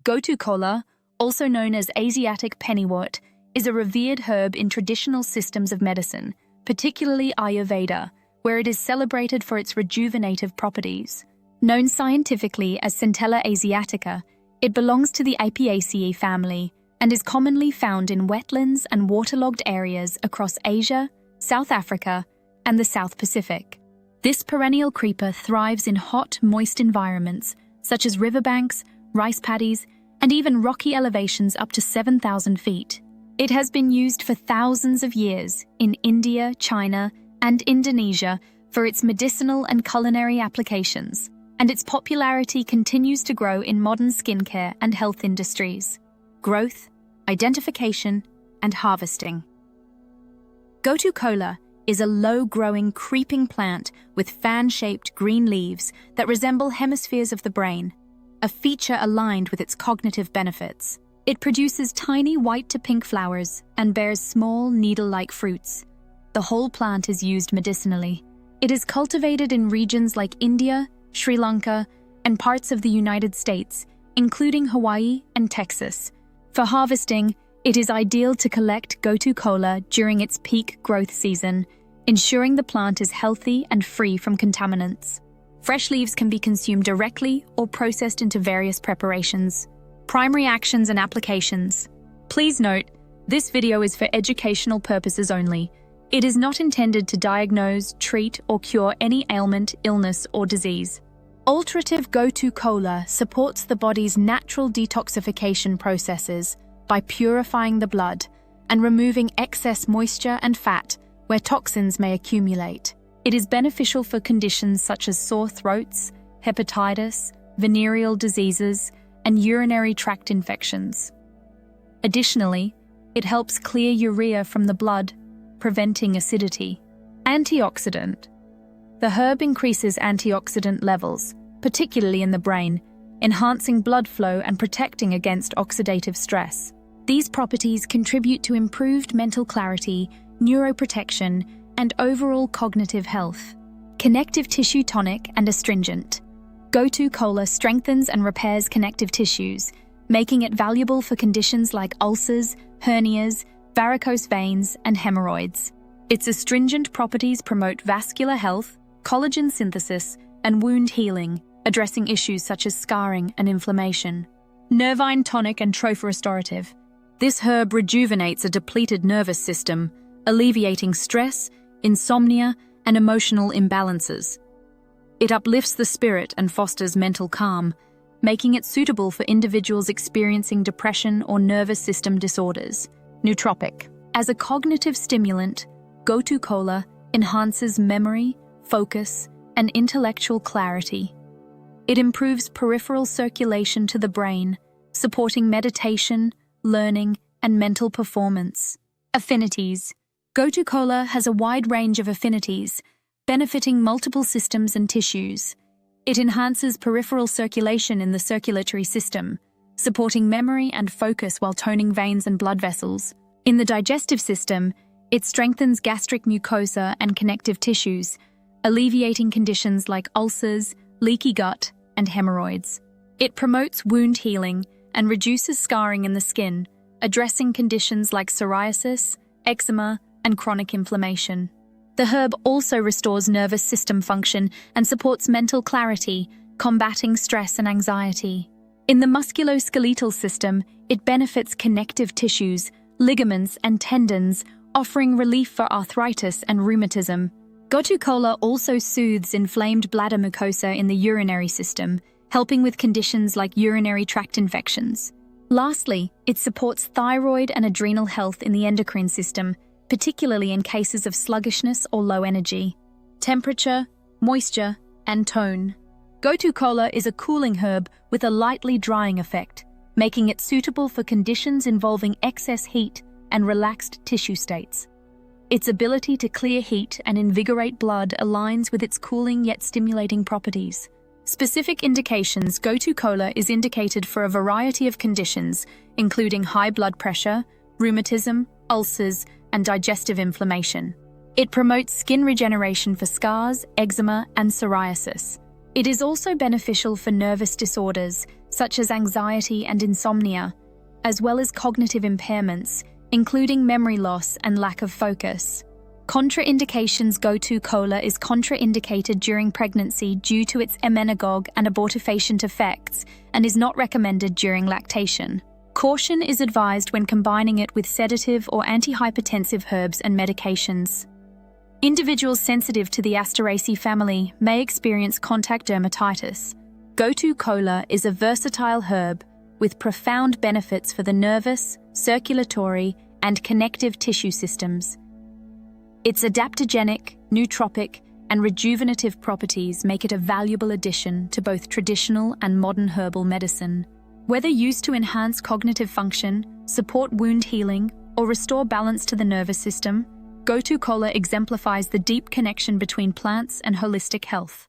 Gotu Kola, also known as Asiatic pennywort, is a revered herb in traditional systems of medicine, particularly Ayurveda, where it is celebrated for its rejuvenative properties. Known scientifically as Centella asiatica, it belongs to the Apiaceae family and is commonly found in wetlands and waterlogged areas across Asia, South Africa, and the South Pacific. This perennial creeper thrives in hot, moist environments such as riverbanks, rice paddies, and even rocky elevations up to 7,000 feet. It has been used for thousands of years in India, China, and Indonesia for its medicinal and culinary applications, and its popularity continues to grow in modern skincare and health industries. Growth, identification, and harvesting. Gotu Kola is a low-growing, creeping plant with fan-shaped green leaves that resemble hemispheres of the brain, a feature aligned with its cognitive benefits. It produces tiny white to pink flowers and bears small, needle-like fruits. The whole plant is used medicinally. It is cultivated in regions like India, Sri Lanka, and parts of the United States, including Hawaii and Texas. For harvesting, it is ideal to collect Gotu Kola during its peak growth season, ensuring the plant is healthy and free from contaminants. Fresh leaves can be consumed directly or processed into various preparations. Primary actions and applications. Please note, this video is for educational purposes only. It is not intended to diagnose, treat, or cure any ailment, illness, or disease. Alterative Gotu Kola supports the body's natural detoxification processes by purifying the blood and removing excess moisture and fat where toxins may accumulate. It is beneficial for conditions such as sore throats, hepatitis, venereal diseases, and urinary tract infections. Additionally, it helps clear urea from the blood, preventing acidity. Antioxidant. The herb increases antioxidant levels, particularly in the brain, enhancing blood flow and protecting against oxidative stress. These properties contribute to improved mental clarity, neuroprotection, and overall cognitive health. Connective tissue tonic and astringent. Gotu Kola strengthens and repairs connective tissues, making it valuable for conditions like ulcers, hernias, varicose veins, and hemorrhoids. Its astringent properties promote vascular health, collagen synthesis, and wound healing, addressing issues such as scarring and inflammation. Nervine tonic and trophorestorative. This herb rejuvenates a depleted nervous system, alleviating stress, insomnia, and emotional imbalances. It uplifts the spirit and fosters mental calm, making it suitable for individuals experiencing depression or nervous system disorders. Nootropic. As a cognitive stimulant, Gotu Kola enhances memory, focus, and intellectual clarity. It improves peripheral circulation to the brain, supporting meditation, learning, and mental performance. Affinities. Gotu Kola has a wide range of affinities, benefiting multiple systems and tissues. It enhances peripheral circulation in the circulatory system, supporting memory and focus while toning veins and blood vessels. In the digestive system, it strengthens gastric mucosa and connective tissues, alleviating conditions like ulcers, leaky gut, and hemorrhoids. It promotes wound healing and reduces scarring in the skin, addressing conditions like psoriasis, eczema, and chronic inflammation. The herb also restores nervous system function and supports mental clarity, combating stress and anxiety. In the musculoskeletal system, it benefits connective tissues, ligaments, and tendons, offering relief for arthritis and rheumatism. Gotu Kola also soothes inflamed bladder mucosa in the urinary system, helping with conditions like urinary tract infections. Lastly, it supports thyroid and adrenal health in the endocrine system, particularly in cases of sluggishness or low energy. Temperature, moisture, and tone. Gotu Kola is a cooling herb with a lightly drying effect, making it suitable for conditions involving excess heat and relaxed tissue states. Its ability to clear heat and invigorate blood aligns with its cooling yet stimulating properties. Specific indications. Gotu Kola is indicated for a variety of conditions, including high blood pressure, rheumatism, ulcers, and digestive inflammation. It promotes skin regeneration for scars, eczema, and psoriasis. It is also beneficial for nervous disorders, such as anxiety and insomnia, as well as cognitive impairments, including memory loss and lack of focus. Contraindications: Gotu Kola is contraindicated during pregnancy due to its emmenagogue and abortifacient effects and is not recommended during lactation. Caution is advised when combining it with sedative or antihypertensive herbs and medications. Individuals sensitive to the Asteraceae family may experience contact dermatitis. Gotu Kola is a versatile herb with profound benefits for the nervous, circulatory, and connective tissue systems. Its adaptogenic, nootropic, and rejuvenative properties make it a valuable addition to both traditional and modern herbal medicine. Whether used to enhance cognitive function, support wound healing, or restore balance to the nervous system, Gotu Kola exemplifies the deep connection between plants and holistic health.